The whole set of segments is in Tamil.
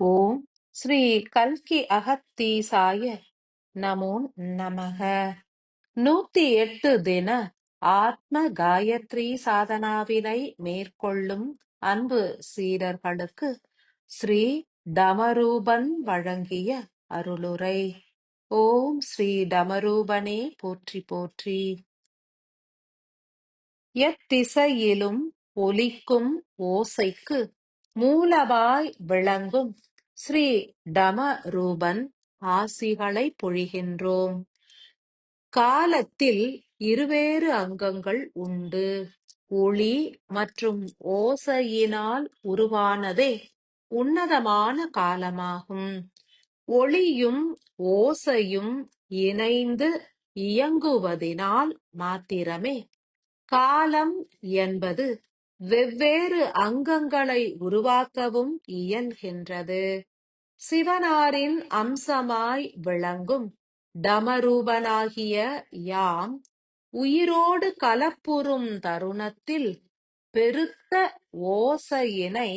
ஓம் ஸ்ரீ கல்கி அகத்தீசாய நமோ நமக. 108 தின ஆத்ம காயத்ரி சாதனாவினை மேற்கொள்ளும் அன்பு சீடர்களுக்கு ஸ்ரீ டமரூபன் வழங்கிய அருளுரை. ஓம் ஸ்ரீ டமரூபனே போற்றி போற்றி. எத்திசையிலும் ஒலிக்கும் ஓசைக்கு மூலமாய் விளங்கும் ஸ்ரீ டமரூபன் ஆசிகளை பொழிகின்றோம். காலத்தில் இருவேறு அங்கங்கள் உண்டு. ஒளி மற்றும் ஓசையினால் உருவானதே உன்னதமான காலமாகும். ஒளியும் ஓசையும் இணைந்து இயங்குவதினால் மாத்திரமே காலம் என்பது வெவ்வேறு அங்கங்களை உருவாக்கவும் இயல்கின்றது. சிவனாரின் அம்சமாய் விளங்கும் டமரூபனாகிய யாம் உயிரோடு கலப்புறும் தருணத்தில் பெருத்த ஓசையினை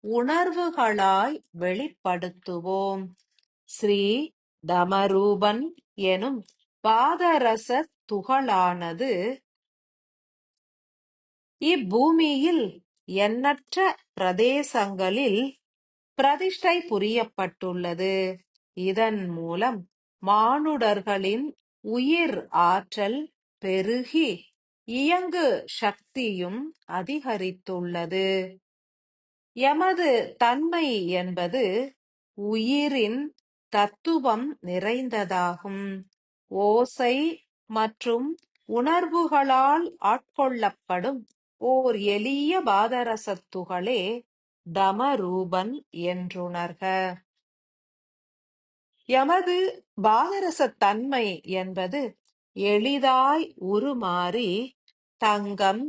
உணர்வுகளாய் வெளிப்படுத்துவோம். ஸ்ரீ டமரூபன் எனும் பாதரச துகளானது இப்பூமியில் எண்ணற்ற பிரதேசங்களில் பிரதிஷ்டை புரியப்பட்டுள்ளது. இதன் மூலம் மானுடர்களின் உயிர் ஆற்றல் பெருகி இயங்கு சக்தியும் அதிகரித்துள்ளது. எமது தன்மை என்பது உயிரின் தத்துவம் நிறைந்ததாகும். ஓசை மற்றும் உணர்வுகளால் ஆட்கொள்ளப்படும் ஓர் எளிய பாதரசத் துகளே டமரூபன் என்றுணர்க. எமது பாதரசத் தன்மை என்பது எளிதாய் உருமாறி தங்கம்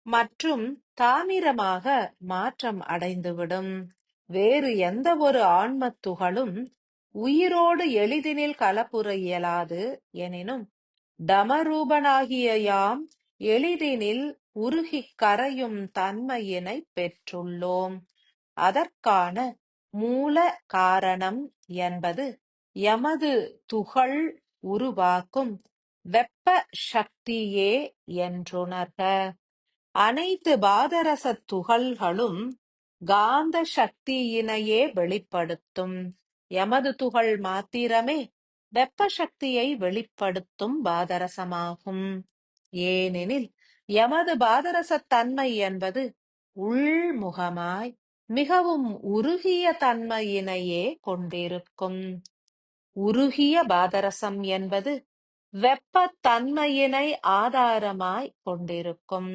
மற்றும் தாமிரமாக மாற்றம் அடைந்துவிடும். வேறு எந்த ஒரு ஆன்மத் துகளும் உயிரோடு எளிதினில் கலப்புற இயலாது. எனினும் டமரூபனாகிய யாம் எளிதினில் உருகிக் கரையும் தன்மையினை பெற்றுள்ளோம். அதற்கான மூல காரணம் என்பது எமது துகள் உருவாக்கும் வெப்ப சக்தியே என்றுணர்க. அனைத்து பாதரசத் துகள்களும் காந்த சக்தியினையே வெளிப்படுத்தும். எமது துகள் மாத்திரமே வெப்ப சக்தியை வெளிப்படுத்தும் பாதரசமாகும். ஏனெனில் எமது பாதரசத் தன்மை என்பது உள்முகமாய் மிகவும் உருகிய தன்மையினையே கொண்டிருக்கும். உருகிய பாதரசம் என்பது வெப்பத் தன்மையினை ஆதாரமாய் கொண்டிருக்கும்.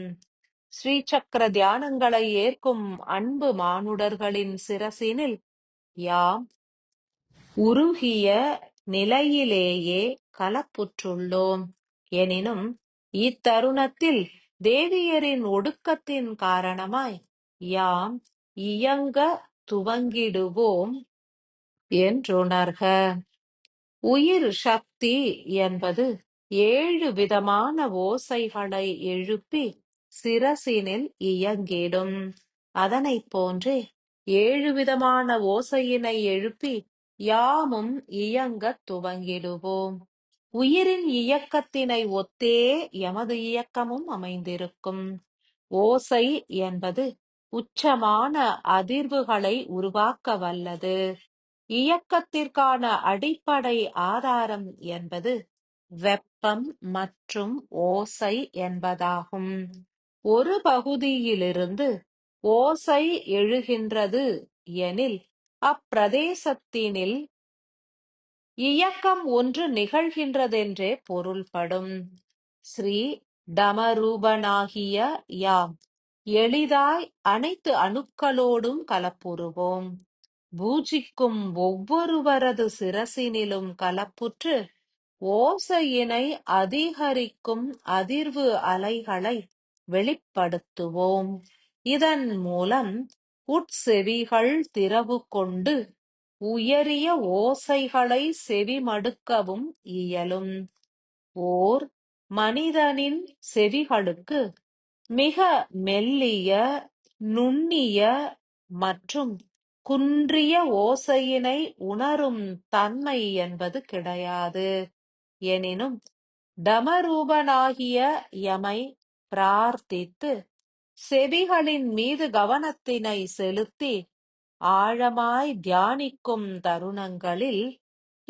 ஸ்ரீசக்கர தியானங்களை ஏற்கும் அன்பு மானுடர்களின் சிரசினில் யாம் உருகிய நிலையிலேயே கலப்புற்றுள்ளோம். எனினும் இத்தருணத்தில் தேவியரின் ஒடுக்கத்தின் காரணமாய் யாம் இயங்க துவங்கிடுவோம் என்றுணர்க. உயிர் சக்தி என்பது 7 விதமான ஓசைகளை எழுப்பி சிரசினில் இயங்கிடும். அதனைப் போன்றே 7 விதமான ஓசையினை எழுப்பி யாமும் இயங்கத் துவங்கிடுவோம். உயிரின் இயக்கத்தினை ஒத்தே எமது இயக்கமும் அமைந்திருக்கும். ஓசை என்பது உச்சமான அதிர்வுகளை உருவாக்க வல்லது. இயக்கத்திற்கான அடிப்படை ஆதாரம் என்பது வெப்பம் மற்றும் ஓசை என்பதாகும். ஒரு பகுதியிலிருந்து ஓசை எழுகின்றது எனில் அப்பிரதேசத்தினில் இயக்கம் ஒன்று நிகழ்கின்றதென்றே பொருள்படும். ஸ்ரீ டமரூபனாகிய யாம் எளிதாய் அனைத்து அணுக்களோடும் கலப்புறுவோம். பூஜிக்கும் ஒவ்வொருவரது சிரசினிலும் கலப்புற்று ஓசையினை அதிகரிக்கும் அதிர்வு அலைகளை வெளிப்படுத்துவோம். இதன் மூலம் உட்செவிகள் திறவு கொண்டு உயரிய ஓசைகளை செவிமடுக்கவும் இயலும். ஓர் மனிதனின் செவிகளுக்கு மிக மெல்லிய, நுண்ணிய மற்றும் குன்றிய ஓசையினை உணரும் தன்மை என்பது கிடையாது. எனினும் டமரூபனாகிய யமை பிரார்த்தித்து செவிகளின் மீது கவனத்தினை செலுத்தி ஆழமாய் தியானிக்கும் தருணங்களில்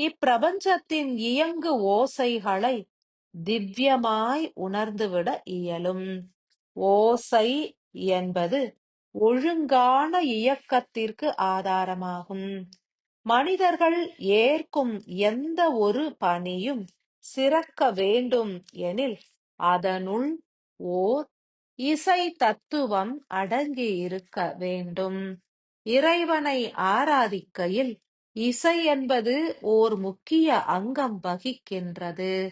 இப்பிரபஞ்சத்தின் இயங்கு ஓசைகளை திவ்யமாய் உணர்ந்துவிட இயலும். ஓசை என்பது ஒழுங்கான இயக்கத்திற்கு ஆதாரமாகும். மனிதர்கள் ஏற்கும் எந்த ஒரு பணியும் சிறக்க வேண்டும் எனில் அதனுள் ஓர் இசை தத்துவம் அடங்கி இருக்க வேண்டும். இறைவனை ஆராதிக்கையில் இசை என்பது ஓர் முக்கிய அங்கம் வகிக்கின்றது.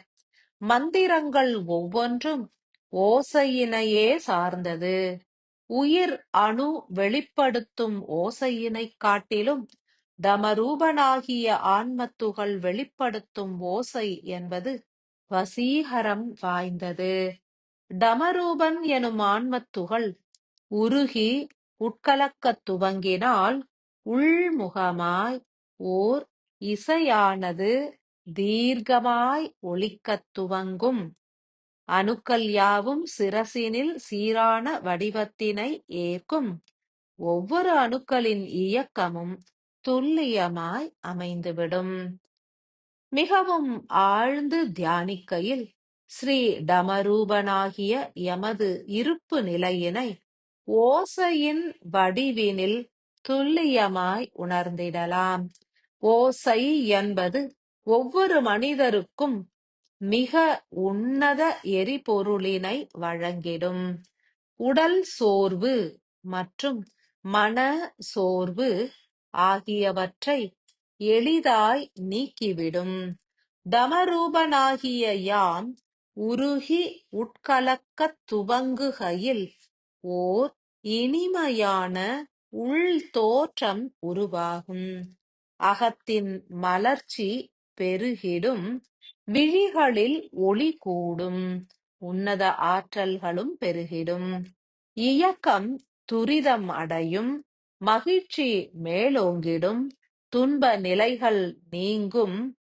மந்திரங்கள் ஒவ்வொன்றும் ஓசையினையே சார்ந்தது. உயிர் அணு வெளிப்படுத்தும் ஓசையினைக் காட்டிலும் தமரூபனாகிய ஆன்மத்துகள் வெளிப்படுத்தும் ஓசை என்பது வசீகரம் வாய்ந்தது. டமரூபன் எனும் ஆன்மத்துகள் உருகி உட்கலக்கத் துவங்கினால் உள்முகமாய் ஓர் இசையானது தீர்க்கமாய் ஒலிக்கத் துவங்கும். அணுக்கள் யாவும் சிரசினில் சீரான வடிவத்தினை ஏற்கும். ஒவ்வொரு அணுக்களின் இயக்கமும் துல்லியமாய் அமைந்துவிடும். மிகவும் ஆழ்ந்து தியானிக்கையில் ஸ்ரீ டமரூபனாகிய எமது இருப்பு நிலையினை ஓசையின் வடிவினில் துல்லியமாய் உணர்ந்திடலாம். ஓசை என்பது ஒவ்வொரு மனிதருக்கும் மிக உன்னத எரிபொருளினை வழங்கிடும். உடல் சோர்வு மற்றும் மன சோர்வு ஆகியவற்றை எளிதாய் நீக்கிவிடும். தமரூபனாகிய யாம் உருகி உட்கலக்கத் துவங்குகையில் ஓர் இனிமையான உள்தோற்றம் உருவாகும். அகத்தின் மலர்ச்சி பெருகிடும். விழிகளில் ஒளி கூடும். உன்னத ஆற்றல்களும் பெருகிடும். இயக்கம் துரிதம் அடையும். மகிழ்ச்சி மேலோங்கிடும். துன்ப நிலைகள் நீங்கும்.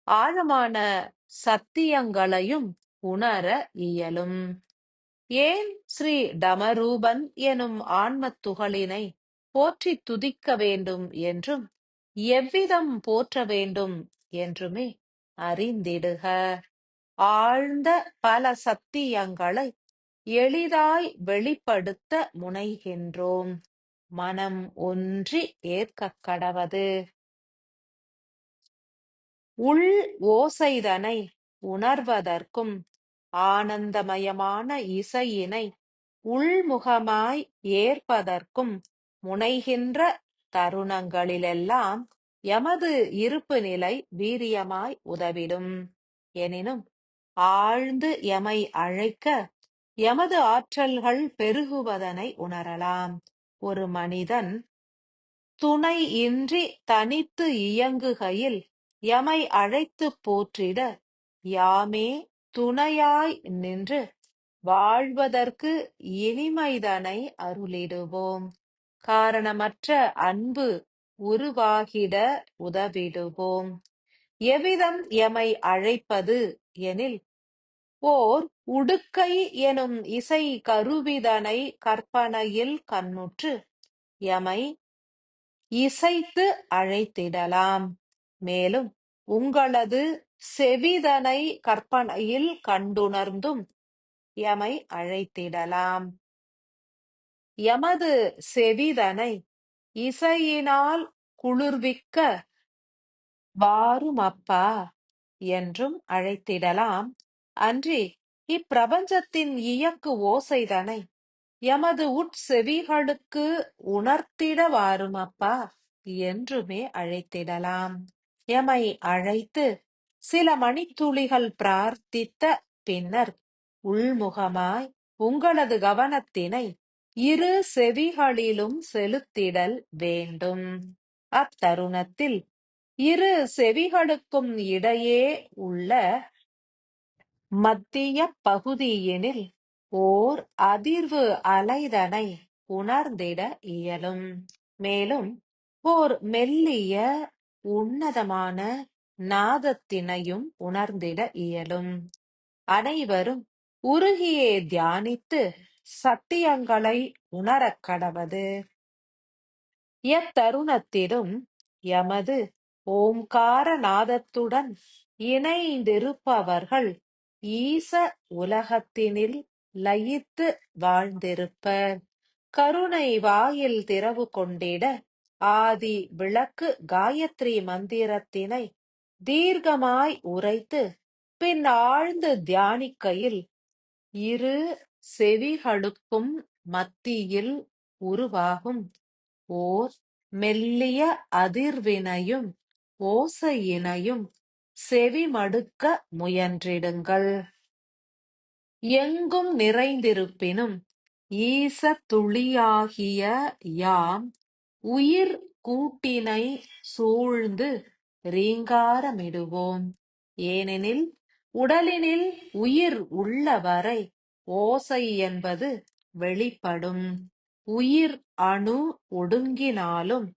ஆழமான சத்தியங்களையும் உணர இயலும். ஏன் ஸ்ரீ டமரூபன் எனும் ஆன்மத் துகளினை போற்றித் துதிக்க வேண்டும் என்றும் எவ்விதம் போற்ற வேண்டும் என்றுமே அறிந்திடுக. ஆழ்ந்த பல சத்தியங்களை எளிதாய் வெளிப்படுத்த முனைகின்றோம். மனம் ஒன்றி ஏற்கக் கடவது. உள் ஓசைதனை உணர்வதற்கும் ஆனந்தமயமான இசையினை உள்முகமாய் ஏற்பதற்கும் முனைகின்ற தருணங்களிலெல்லாம் எமது இருப்பு நிலை வீரியமாய் உதவிடும். எனினும் ஆழ்ந்து எமை அழைக்க எமது ஆற்றல்கள் பெருகுவதனை உணரலாம். ஒரு மனிதன் துணை இன்றி தனித்து இயங்குகையில் எமை அழைத்துப் போற்றிட யாமே துணையாய் நின்று வாழ்வதற்கு இனிமைதனை அருளிடுவோம். காரணமற்ற அன்பு உருவாகிட உதவிடுவோம். எவ்விதம் எமை அழைப்பது எனில் ஓர் உடுக்கை எனும் இசை கருவிதனை கற்பனையில் கண்ணுற்று எமை இசைத்து அழைத்திடலாம். மேலும் உங்களது செவிதனை கற்பனையில் கண்டுணர்ந்தும் எமை அழைத்திடலாம். எமது செவிதனை இசையினால் குளிர்விக்க வாருமப்பா என்றும் அழைத்திடலாம். அன்றி இப்பிரபஞ்சத்தின் இயக்கு ஓசைதனை எமது உட்செவிகளுக்கு உணர்த்திட வாருமப்பா என்றுமே அழைத்திடலாம். எமை அழைத்து சில மணித்துளிகள் பிரார்த்தித்த பின்னர் உள்முகமாய் உங்களது கவனத்தினை இரு செவிகளிலும் செலுத்திடல் வேண்டும். அத்தருணத்தில் இரு செவிகளுக்கும் இடையே உள்ள மத்திய பகுதியினில் ஓர் அதிர்வு அலைதனை உணர்ந்திட இயலும். மேலும் ஓர் மெல்லிய உன்னதமான நாதத்தினையும் உணர்ந்திட இயலும். அனைவரும் உருகியே தியானித்து சத்தியங்களை உணரக் கடவது. எத்தருணத்திலும் எமது ஓம்கார நாதத்துடன் இணைந்திருப்பவர்கள் ஈச உலகத்தினில் லயித்து வாழ்ந்திருப்பர். கருணை வாயில் திறவு கொண்டிட ஆதி விளக்கு காயத்ரி மந்திரத்தினை தீர்க்கமாய் உரைத்து பின் ஆழ்ந்து தியானிக்கையில் இரு செவிகளுக்கும் மத்தியில் உருவாகும் ஓர் மெல்லிய அதிர்வினையும் ஓசையினையும் செவிமடுக்க முயன்றிடுங்கள். எங்கும் நிறைந்திருப்பினும் ஈச துளியாகிய யாம் உயிர் கூட்டினை சூழ்ந்து ரீங்காரமிடுவோம். ஏனெனில் உடலினில் உயிர் உள்ளவரை ஓசை என்பது வெளிப்படும். உயிர் அணு ஒடுங்கினாலும்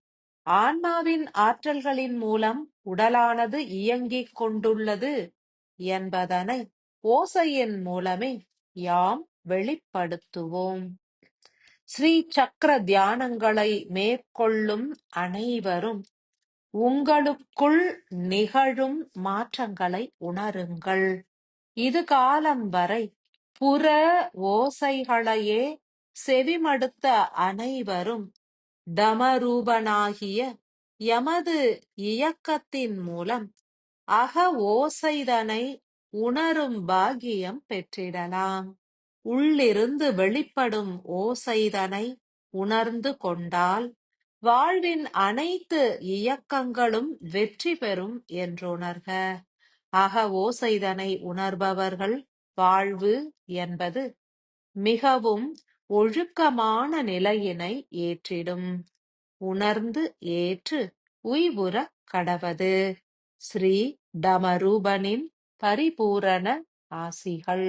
ஆன்மாவின் ஆற்றல்களின் மூலம் உடலானது இயங்கிக் கொண்டுள்ளது என்பதனை ஓசையின் மூலமே யாம் வெளிப்படுத்துவோம். ஸ்ரீ சக்கர தியானங்களை மேற்கொள்ளும் அனைவரும் உங்களுக்குள் நிகழும் மாற்றங்களை உணருங்கள். இது காலம் வரை புற ஓசைகளையே செவிமடுத்த அனைவரும் தமரூபனாகிய எமது இயக்கத்தின் மூலம் அக ஓசைதனை உணரும் பாக்கியம் பெற்றிடலாம். உள்ளிருந்து வெளிப்படும் ஓசைதனை உணர்ந்து கொண்டால் வாழ்வின் அனைத்து இயக்கங்களும் வெற்றி பெறும் என்றுணர்க. அக ஓசைதனை உணர்பவர்கள் வாழ்வு என்பது மிகவும் ஒழுக்கமான நிலையினை ஏற்றிடும். உணர்ந்து ஏற்று உய்வுறக் கடவது. ஸ்ரீ டமரூபனின் பரிபூரண ஆசிகள்.